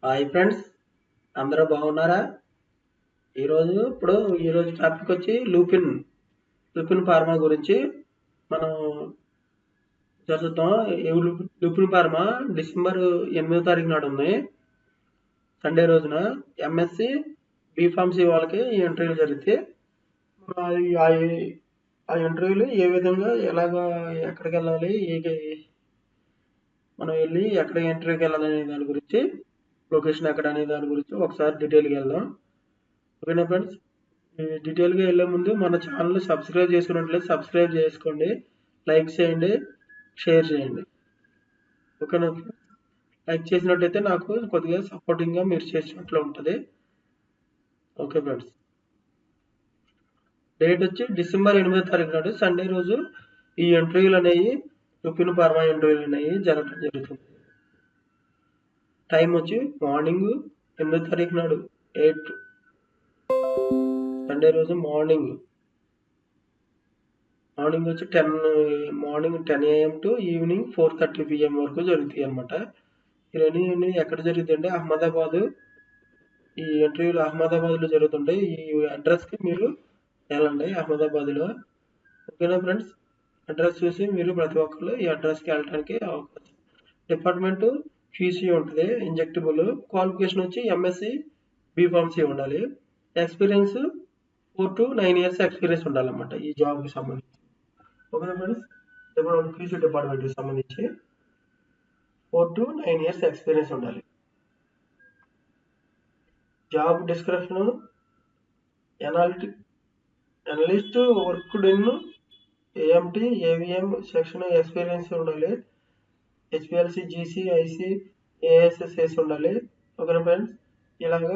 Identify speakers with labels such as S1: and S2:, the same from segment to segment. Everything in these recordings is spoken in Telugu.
S1: హాయ్ ఫ్రెండ్స్, అందరూ బాగున్నారా? ఈరోజు టాపిక్ వచ్చి లూపిన్ ఫార్మా గురించి మనం చదువుతాం. లూపిన్ ఫార్మా డిసెంబర్ 8వ తారీఖు నాడు ఉంది, సండే రోజున. ఎంఎస్సి బీఫార్మసీ వాళ్ళకి ఈ ఇంటర్వ్యూలు జరిగితే ఆ ఇంటర్వ్యూలు ఏ విధంగా ఎక్కడికి వెళ్ళాలి, మనం వెళ్ళి ఎక్కడ ఇంటర్వ్యూకి వెళ్ళాలనే దాని గురించి, లొకేషన్ ఎక్కడ అనే దాని గురించి ఒకసారి డీటెయిల్గా వెళ్దాం. ఓకేనా ఫ్రెండ్స్? డీటెయిల్గా వెళ్ళే ముందు మన ఛానల్ సబ్స్క్రైబ్ చేసుకున్నట్లయితే సబ్స్క్రైబ్ చేసుకోండి, లైక్ చేయండి, షేర్ చేయండి. ఓకేనా? లైక్ చేసినట్టయితే నాకు కొద్దిగా సపోర్టింగ్గా మీరు చేసినట్లు ఉంటుంది. ఓకే ఫ్రెండ్స్, డేట్ వచ్చి డిసెంబర్ 8వ తారీఖు నాడు సండే రోజు ఈ ఇంటర్వ్యూలు అనేవి, లూపిన్ ఫార్మా ఇంటర్వ్యూలు అనేవి జరగడం జరుగుతుంది. టైం వచ్చి మార్నింగ్ 8వ తారీఖు నాడు 8 సండే రోజు మార్నింగ్ వచ్చి 10 AM టు ఈవినింగ్ 4:30 PM వరకు జరుగుతాయి అనమాట. ఇవన్నీ ఎక్కడ జరుగుతాయి అంటే అహ్మదాబాద్. ఈ ఇంటర్వ్యూలు అహ్మదాబాద్లో జరుగుతుంటాయి. ఈ అడ్రస్కి మీరు వెళ్ళండి అహ్మదాబాద్లో. ఓకేనా ఫ్రెండ్స్? అడ్రస్ చూసి మీరు ప్రతి ఒక్కరు ఈ అడ్రస్కి వెళ్ళడానికి అవకాశం. డిపార్ట్మెంట్ QC ఉంటుంది, ఇంజెక్టబుల్. క్వాలిఫికేషన్ వచ్చి ఎంఎస్సి బీఫార్మసీ ఉండాలి. ఎక్స్పీరియన్స్ 4 to 9 years ఎక్స్పీరియన్స్ ఉండాలన్నమాట ఈ జాబ్కి సంబంధించి. ఓకేనా ఫ్రెండ్స్? QC డిపార్ట్మెంట్కి సంబంధించి 4 to 9 years ఎక్స్పీరియన్స్ ఉండాలి. Job description: analyst worked in AMT AVM section experience ఉండాలి. HPLC GC IC ASS చేసి ఉండాలి. ఓకేనా ఫ్రెండ్స్? ఇలాగా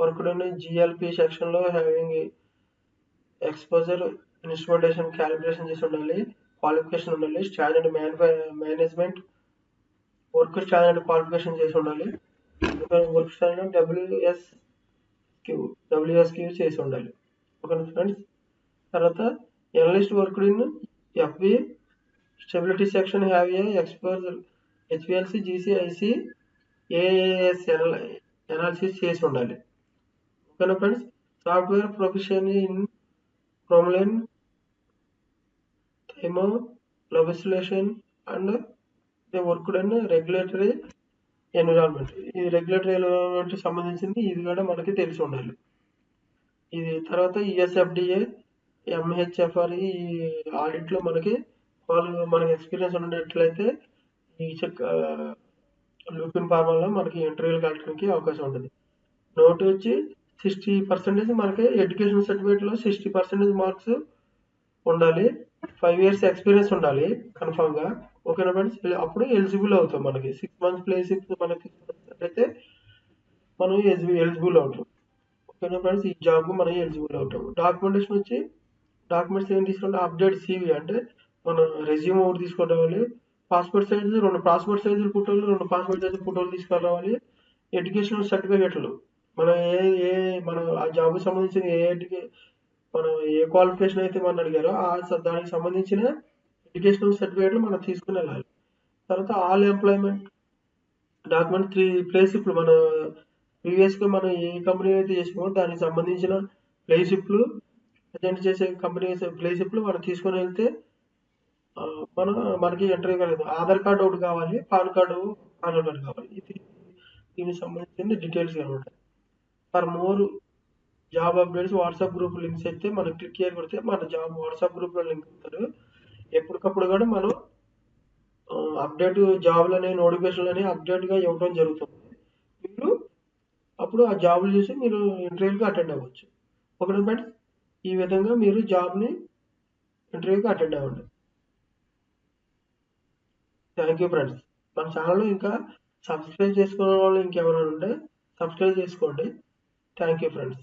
S1: వర్క్డ్ ఇన్ GLP సెక్షన్లో హ్యావింగ్ ఎక్స్పోజర్ ఇన్స్ట్రుమెంటేషన్ క్యాలిబ్రేషన్ చేసి ఉండాలి. క్వాలిఫికేషన్ ఉండాలి. Standard management work standard qualification చేసి ఉండాలి. వర్క్ స్టాండర్డ్ WSQ చేసి ఉండాలి. ఓకేనా ఫ్రెండ్స్? తర్వాత analyst worked in FB stability section have a exposure HPLC GC IC AAS analysis చేసి ఉండాలి. ఓకేనా ఫ్రెండ్స్? సాఫ్ట్వేర్ ప్రొఫెషన్ ఇన్ క్రోమ్లైన్ థైమో legislation and the worked in regulatory environment. ఈ రెగ్యులేటరీ ఎన్విరాన్మెంట్ సంబంధించింది ఇది కూడా మనకి తెలిసి ఉండాలి. ఇది తర్వాత ESFDA MHFR ఈ ఆడిట్లో మనకి ఎక్స్పీరియన్స్ ఉన్నట్లయితే ఈ లూపిన్ ఫార్మాలో మనకి ఇంటర్వ్యూకి వెళ్ళడానికి అవకాశం ఉంటుంది. నోట్ వచ్చి 60% మనకి ఎడ్యుకేషన్ సర్టిఫికేట్లో 60% మార్క్స్ ఉండాలి. 5 years ఎక్స్పీరియన్స్ ఉండాలి కన్ఫామ్గా. ఓకేనా ఫ్రెండ్స్? అప్పుడు ఎలిజిబుల్ అవుతాం. మనకి 6 months ప్లేస్ మనకి అయితే మనం ఎలిజిబుల్ అవుతాం. ఓకేనా ఫ్రెండ్స్? ఈ జాబ్ మనం ఎలిజిబుల్ అవుతాం. డాక్యుమెంటేషన్ వచ్చి డాక్యుమెంట్స్ ఏం తీసుకుంటే అప్డేట్ CV అంటే మన రెజ్యూమ్ ఒకటి తీసుకొని రావాలి. పాస్పోర్ట్ సైజ్ 2 పాస్పోర్ట్ సైజుల ఫోటోలు, 2 పాస్పోర్ట్ సైజుల ఫోటోలు తీసుకొని రావాలి. ఎడ్యుకేషనల్ సర్టిఫికేట్లు మన మన ఆ జాబ్కి సంబంధించిన మనం ఏ క్వాలిఫికేషన్ అయితే మనం అడిగారో దానికి సంబంధించిన ఎడ్యుకేషనల్ సర్టిఫికేట్లు మనం తీసుకుని వెళ్ళాలి. తర్వాత ఆల్ ఎంప్లాయ్మెంట్ డాక్యుమెంట్ 3 ప్లేసిప్లు మన ప్రీవియస్గా మనం ఏ కంపెనీ అయితే చేసామో దానికి సంబంధించిన ప్లేసిప్లు, ప్రజెంట్ చేసే కంపెనీ ప్లేసిప్లు మనం తీసుకొని వెళ్తే మనకి ఇంటర్వ్యూ కలదు. ఆధార్ కార్డు ఒకటి కావాలి, పాన్ కార్డు కావాలి. దీనికి సంబంధించిన డీటెయిల్స్ అనమాట. For more job updates WhatsApp group links అయితే మనం క్లిక్ చేసి కొడితే మన జాబ్ వాట్సాప్ గ్రూప్లో లింక్ అవుతారు. ఎప్పటికప్పుడు కూడా మనం అప్డేట్ జాబ్లు అనే నోటిఫికేషన్లు అనేవి అప్డేట్గా ఇవ్వడం జరుగుతుంది. మీరు అప్పుడు ఆ జాబ్లు చూసి మీరు ఇంటర్వ్యూకి అటెండ్ అవ్వచ్చు. ఒకటి ఫ్రెండ్స్, ఈ విధంగా మీరు జాబ్ని ఇంటర్వ్యూకి అటెండ్ అవ్వండి. Thank you friends. మన ఛానల్ ఇంకా సబ్స్క్రైబ్ చేసుకునే వాళ్ళు ఇంకెవరైనా ఉంటే సబ్స్క్రైబ్ చేసుకోండి. Thank you friends.